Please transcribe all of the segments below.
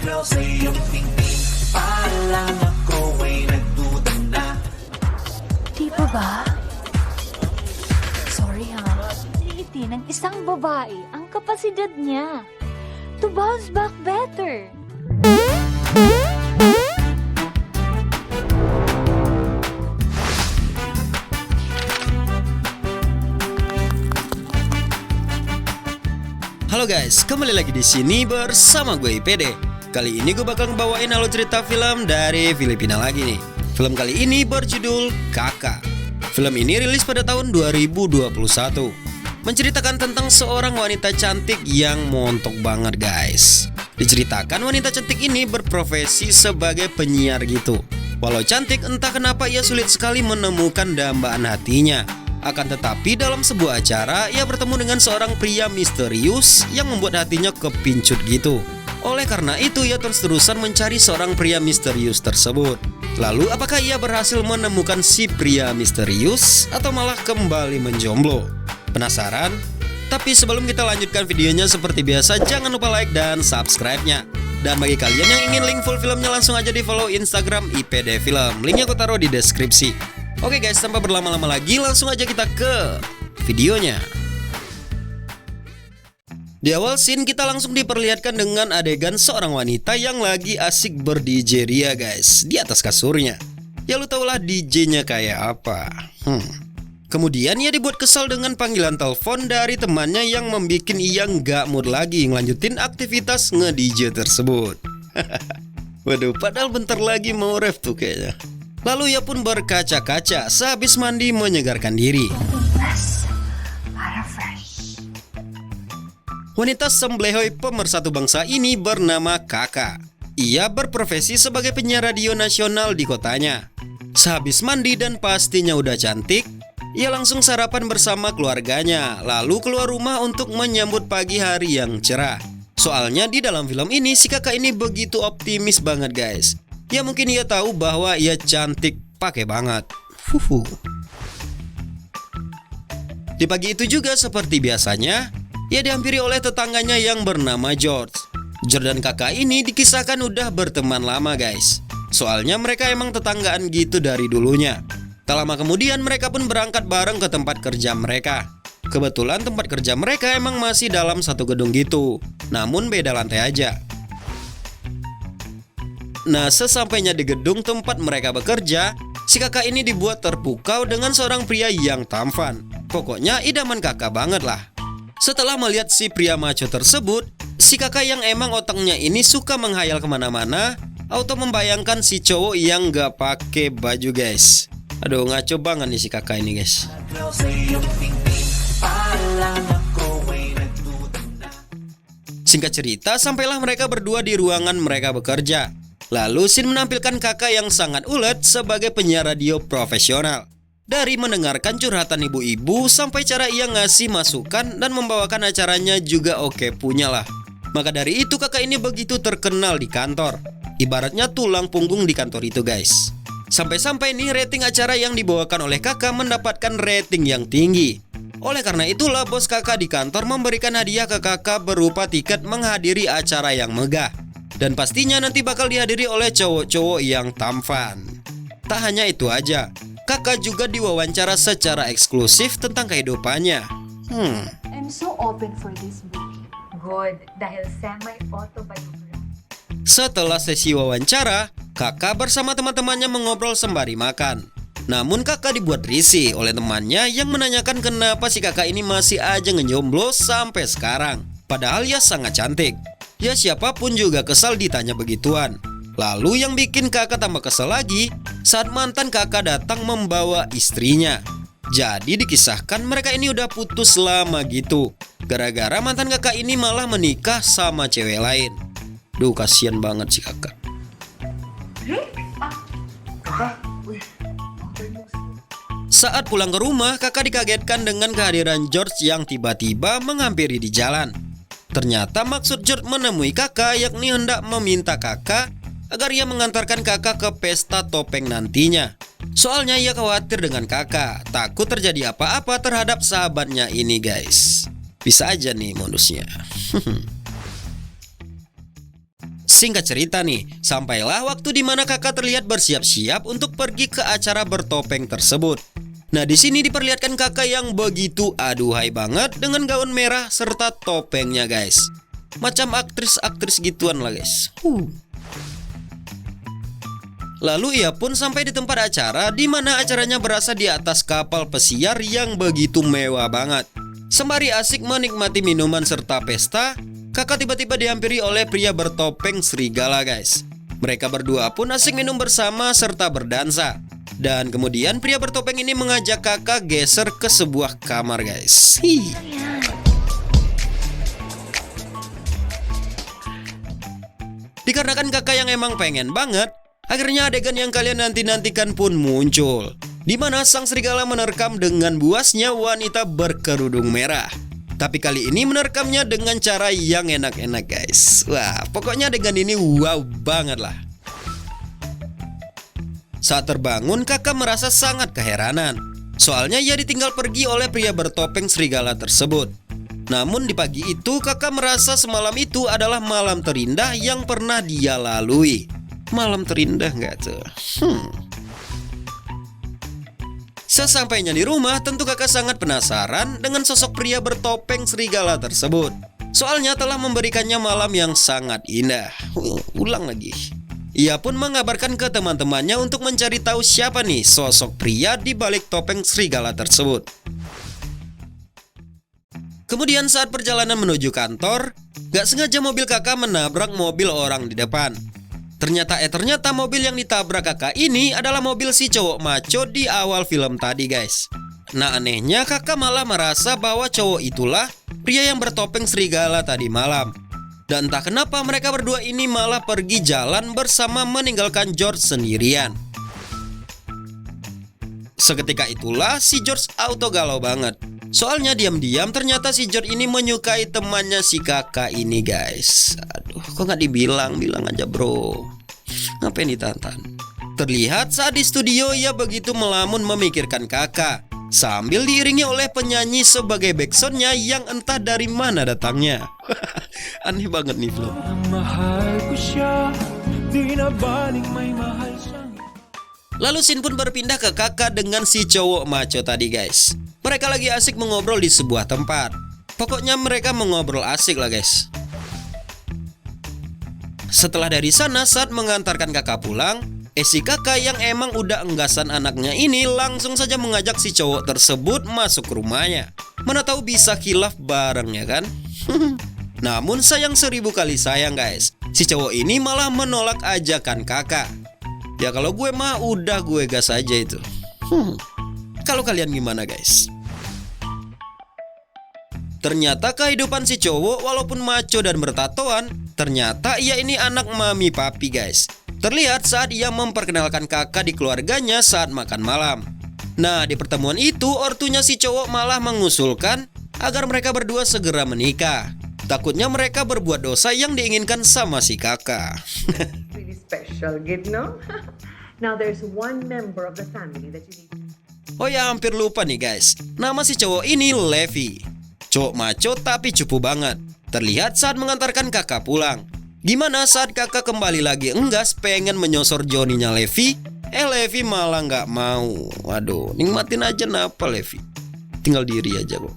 Di ba ba? Sorry ha. Iti ng isang babae ang kapasidad niya to bounce back better. Halo guys, kembali lagi di sini bersama gue IPD. Kali ini gue bakal ngebawain alur cerita film dari Filipina lagi nih. Film kali ini berjudul Kakak. Film ini rilis pada tahun 2021. Menceritakan tentang seorang wanita cantik yang montok banget guys. Diceritakan wanita cantik ini berprofesi sebagai penyiar gitu. Walau cantik, entah kenapa ia sulit sekali menemukan dambaan hatinya. Akan tetapi dalam sebuah acara, ia bertemu dengan seorang pria misterius yang membuat hatinya kepincut gitu. Oleh karena itu, ia terus-terusan mencari seorang pria misterius tersebut. Lalu, apakah ia berhasil menemukan si pria misterius atau malah kembali menjomblo? Penasaran? Tapi sebelum kita lanjutkan videonya, seperti biasa jangan lupa like dan subscribe-nya. Dan bagi kalian yang ingin link full filmnya, langsung aja di follow Instagram IPD Film. Linknya aku taruh di deskripsi. Oke guys, tanpa berlama-lama lagi, langsung aja kita ke videonya. Di awal scene kita langsung diperlihatkan dengan adegan seorang wanita yang lagi asik ber-DJ ria guys, di atas kasurnya. Ya lu tau lah DJ-nya kayak apa. Kemudian ia dibuat kesal dengan panggilan telepon dari temannya yang membuat ia nggak mood lagi ngelanjutin aktivitas nge-DJ tersebut. Waduh, padahal bentar lagi mau ref tuh kayaknya. Lalu ia pun berkaca-kaca sehabis mandi menyegarkan diri. Wanita semblehoy pemersatu bangsa ini bernama Kakak. Ia berprofesi sebagai penyiar radio nasional di kotanya. Sehabis mandi dan pastinya udah cantik, ia langsung sarapan bersama keluarganya, lalu keluar rumah untuk menyambut pagi hari yang cerah. Soalnya di dalam film ini si Kakak ini begitu optimis banget guys. Ya mungkin ia tahu bahwa ia cantik pakai banget. Di pagi itu juga seperti biasanya, ia dihampiri oleh tetangganya yang bernama George. George dan Kakak ini dikisahkan udah berteman lama guys. Soalnya mereka emang tetanggaan gitu dari dulunya. Tak lama kemudian mereka pun berangkat bareng ke tempat kerja mereka. Kebetulan tempat kerja mereka emang masih dalam satu gedung gitu, namun beda lantai aja. Nah, sesampainya di gedung tempat mereka bekerja, si Kakak ini dibuat terpukau dengan seorang pria yang tampan. Pokoknya idaman Kakak banget lah. Setelah melihat si pria maco tersebut, si Kakak yang emang otaknya ini suka menghayal kemana-mana, auto membayangkan si cowok yang gak pakai baju guys. Aduh, ngaco banget nih si Kakak ini guys. Singkat cerita, sampailah mereka berdua di ruangan mereka bekerja. Lalu scene menampilkan Kakak yang sangat ulet sebagai penyiar radio profesional. Dari mendengarkan curhatan ibu-ibu sampai cara ia ngasih masukan dan membawakan acaranya juga oke punya lah. Maka dari itu Kakak ini begitu terkenal di kantor. Ibaratnya tulang punggung di kantor itu guys. Sampai-sampai nih rating acara yang dibawakan oleh Kakak mendapatkan rating yang tinggi. Oleh karena itulah bos Kakak di kantor memberikan hadiah ke Kakak berupa tiket menghadiri acara yang megah. Dan pastinya nanti bakal dihadiri oleh cowok-cowok yang tampan. Tak hanya itu aja, Kakak juga diwawancara secara eksklusif tentang kehidupannya. I'm so open for this movie. Good, dahil semi-autobiography. Setelah sesi wawancara, Kakak bersama teman-temannya mengobrol sembari makan. Namun Kakak dibuat risih oleh temannya yang menanyakan kenapa si Kakak ini masih aja ngejomblo sampai sekarang. Padahal ia sangat cantik. Ya siapapun juga kesal ditanya begituan. Lalu yang bikin Kakak tambah kesal lagi saat mantan Kakak datang membawa istrinya. Jadi dikisahkan mereka ini udah putus lama gitu. Gara-gara mantan Kakak ini malah menikah sama cewek lain. Duh, kasihan banget si Kakak. Saat pulang ke rumah, Kakak dikagetkan dengan kehadiran George yang tiba-tiba menghampiri di jalan. Ternyata maksud George menemui Kakak yakni hendak meminta Kakak agar ia mengantarkan Kakak ke pesta topeng nantinya. Soalnya ia khawatir dengan Kakak, takut terjadi apa-apa terhadap sahabatnya ini guys. Bisa aja nih modusnya. Singkat cerita nih, sampailah waktu di mana kakak terlihat bersiap-siap untuk pergi ke acara bertopeng tersebut. Nah, di sini diperlihatkan kakak yang begitu aduhai banget dengan gaun merah serta topengnya guys. Macam aktris-aktris gituan lah guys. Lalu ia pun sampai di tempat acara di mana acaranya berasa di atas kapal pesiar yang begitu mewah banget. Sembari asik menikmati minuman serta pesta, kakak tiba-tiba dihampiri oleh pria bertopeng serigala guys. Mereka berdua pun asik minum bersama serta berdansa. Dan kemudian pria bertopeng ini mengajak kakak geser ke sebuah kamar guys. Dikarenakan kakak yang emang pengen banget, akhirnya adegan yang kalian nanti-nantikan pun muncul, di mana sang serigala menerkam dengan buasnya wanita berkerudung merah. Tapi kali ini menerkamnya dengan cara yang enak-enak guys. Wah, pokoknya adegan ini wow banget lah. Saat terbangun, kakak merasa sangat keheranan. Soalnya ia ditinggal pergi oleh pria bertopeng serigala tersebut. Namun di pagi itu, kakak merasa semalam itu adalah malam terindah yang pernah dia lalui. Malam terindah nggak tuh? Sesampainya di rumah, tentu kakak sangat penasaran dengan sosok pria bertopeng serigala tersebut. Soalnya telah memberikannya malam yang sangat indah. Ulang lagi. Ia pun mengabarkan ke teman-temannya untuk mencari tahu siapa nih sosok pria di balik topeng serigala tersebut. Kemudian saat perjalanan menuju kantor, gak sengaja mobil kakak menabrak mobil orang di depan. Ternyata mobil yang ditabrak kakak ini adalah mobil si cowok maco di awal film tadi guys. Nah, anehnya kakak malah merasa bahwa cowok itulah pria yang bertopeng serigala tadi malam. Dan entah kenapa mereka berdua ini malah pergi jalan bersama meninggalkan George sendirian. Seketika itulah si George auto galau banget. Soalnya diam-diam ternyata si George ini menyukai temannya si kakak ini guys. Aduh, kok gak bilang aja bro. Ngapain ditantang? Terlihat saat di studio ia begitu melamun memikirkan kakak, sambil diiringi oleh penyanyi sebagai backsoundnya yang entah dari mana datangnya. Aneh banget nih film. Lalu scene pun berpindah ke kakak dengan si cowok maco tadi guys. Mereka lagi asik mengobrol di sebuah tempat. Pokoknya mereka mengobrol asik lah guys. Setelah dari sana, saat mengantarkan kakak pulang, si kakak yang emang udah enggasan anaknya ini langsung saja mengajak si cowok tersebut masuk ke rumahnya. Mana tahu bisa khilaf barengnya kan? Namun sayang 1000 kali sayang guys, si cowok ini malah menolak ajakan kakak. Ya kalau gue mah udah gue gas aja itu. Kalau kalian gimana guys? Ternyata kehidupan si cowok walaupun maco dan bertatoan, ternyata ia ini anak mami papi guys. Terlihat saat ia memperkenalkan kakak di keluarganya saat makan malam. Nah, di pertemuan itu ortunya si cowok malah mengusulkan agar mereka berdua segera menikah. Takutnya mereka berbuat dosa yang diinginkan sama si kakak. Really special, good, no? Now there's one member of the family that you need. Oh ya, hampir lupa nih guys. Nama si cowok ini Levi. Cowok maco tapi cupu banget. Terlihat saat mengantarkan kakak pulang. Gimana saat kakak kembali lagi enggas pengen menyosor Johnny-nya Levi, Levi malah nggak mau. Waduh, nikmatin aja napa Levi. Tinggal diri aja kok.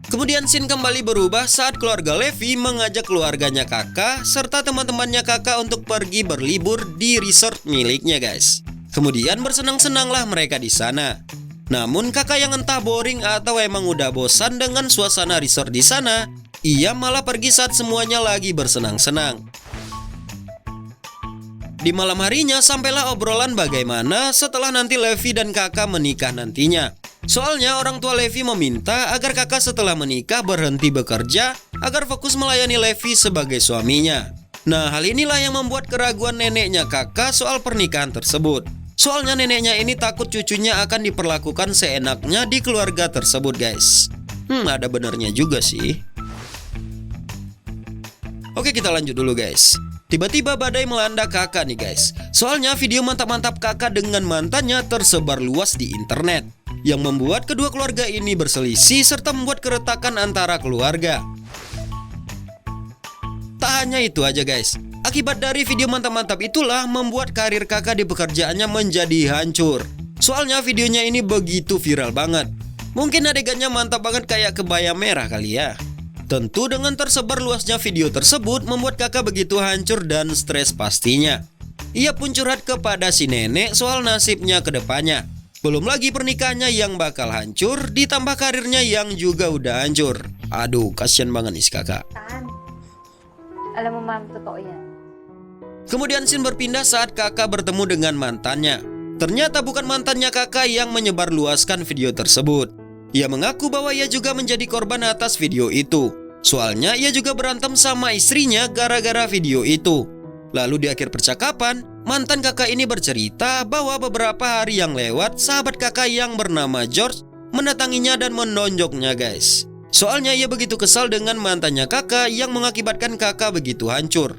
Kemudian scene kembali berubah saat keluarga Levi mengajak keluarganya kakak serta teman-temannya kakak untuk pergi berlibur di resort miliknya guys. Kemudian bersenang-senanglah mereka di sana. Namun kakak yang entah boring atau emang udah bosan dengan suasana resort di sana, ia malah pergi saat semuanya lagi bersenang-senang. Di malam harinya sampailah obrolan bagaimana setelah nanti Levi dan kakak menikah nantinya. Soalnya orang tua Levi meminta agar kakak setelah menikah berhenti bekerja agar fokus melayani Levi sebagai suaminya. Nah, hal inilah yang membuat keraguan neneknya kakak soal pernikahan tersebut. Soalnya neneknya ini takut cucunya akan diperlakukan seenaknya di keluarga tersebut guys. Ada benernya juga sih. Oke, kita lanjut dulu guys. Tiba-tiba badai melanda kakak nih guys. Soalnya video mantap-mantap kakak dengan mantannya tersebar luas di internet, yang membuat kedua keluarga ini berselisih serta membuat keretakan antara keluarga. Tak hanya itu aja guys, akibat dari video mantap-mantap itulah membuat karir kakak di pekerjaannya menjadi hancur. Soalnya videonya ini begitu viral banget. Mungkin adegannya mantap banget kayak kebaya merah kali ya. Tentu dengan tersebar luasnya video tersebut membuat kakak begitu hancur dan stres pastinya. Ia pun curhat kepada si nenek soal nasibnya ke depannya. Belum lagi pernikahannya yang bakal hancur, ditambah karirnya yang juga udah hancur. Aduh, kasian banget nih si kakak. Alam mo, ma'am, totoo yan. Kemudian scene berpindah saat kakak bertemu dengan mantannya. Ternyata bukan mantannya kakak yang menyebarluaskan video tersebut. Ia mengaku bahwa ia juga menjadi korban atas video itu. Soalnya ia juga berantem sama istrinya gara-gara video itu. Lalu di akhir percakapan, mantan kakak ini bercerita bahwa beberapa hari yang lewat, sahabat kakak yang bernama George mendatanginya dan menonjoknya guys. Soalnya ia begitu kesal dengan mantannya kakak yang mengakibatkan kakak begitu hancur.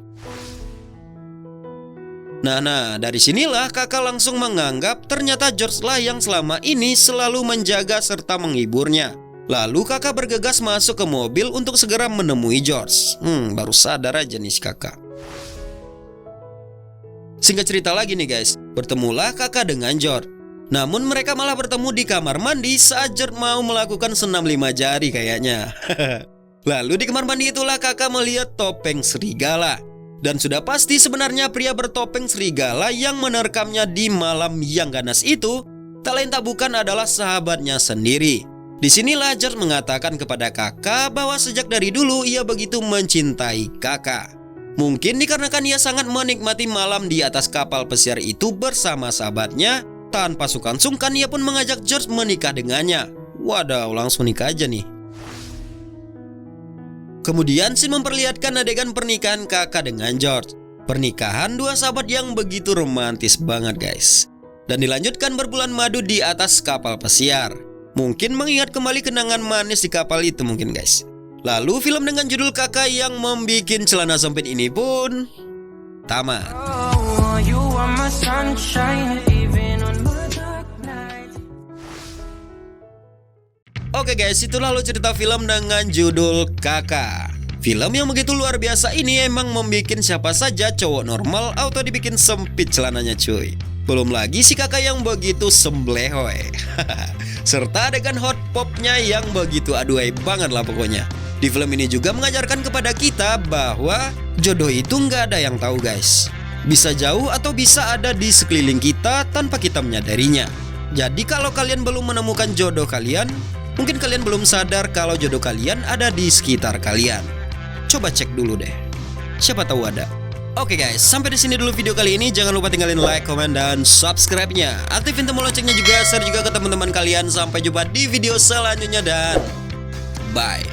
Nah, dari sinilah kakak langsung menganggap ternyata George lah yang selama ini selalu menjaga serta menghiburnya. Lalu kakak bergegas masuk ke mobil untuk segera menemui George. Baru sadar aja nih si kakak. Singkat cerita lagi nih guys, bertemulah kakak dengan George. Namun mereka malah bertemu di kamar mandi saat George mau melakukan senam 5 jari kayaknya. Lalu di kamar mandi itulah kakak melihat topeng serigala. Dan sudah pasti sebenarnya pria bertopeng serigala yang menerkamnya di malam yang ganas itu tak lain tak bukan adalah sahabatnya sendiri. Disinilah George mengatakan kepada kakak bahwa sejak dari dulu ia begitu mencintai kakak. Mungkin dikarenakan ia sangat menikmati malam di atas kapal pesiar itu bersama sahabatnya. Tanpa sungkan-sungkan ia pun mengajak George menikah dengannya. Wadaw, langsung nikah aja nih. Kemudian scene memperlihatkan adegan pernikahan kakak dengan George. Pernikahan dua sahabat yang begitu romantis banget guys. Dan dilanjutkan berbulan madu di atas kapal pesiar. Mungkin mengingat kembali kenangan manis di kapal itu mungkin guys. Lalu film dengan judul Kakak yang membikin celana sempit ini pun tamat. Oke guys, itulah lo cerita film dengan judul Kakak. Film yang begitu luar biasa ini emang membikin siapa saja cowok normal auto dibikin sempit celananya cuy. Belum lagi si kakak yang begitu semblehoy. Serta adegan hot popnya yang begitu aduhai banget lah pokoknya. Di film ini juga mengajarkan kepada kita bahwa jodoh itu nggak ada yang tahu guys. Bisa jauh atau bisa ada di sekeliling kita tanpa kita menyadarinya. Jadi kalau kalian belum menemukan jodoh kalian, mungkin kalian belum sadar kalau jodoh kalian ada di sekitar kalian. Coba cek dulu deh. Siapa tahu ada. Oke guys, sampai di sini dulu video kali ini. Jangan lupa tinggalin like, komen, dan subscribe-nya. Aktifin tombol loncengnya juga, share juga ke teman-teman kalian. Sampai jumpa di video selanjutnya dan bye.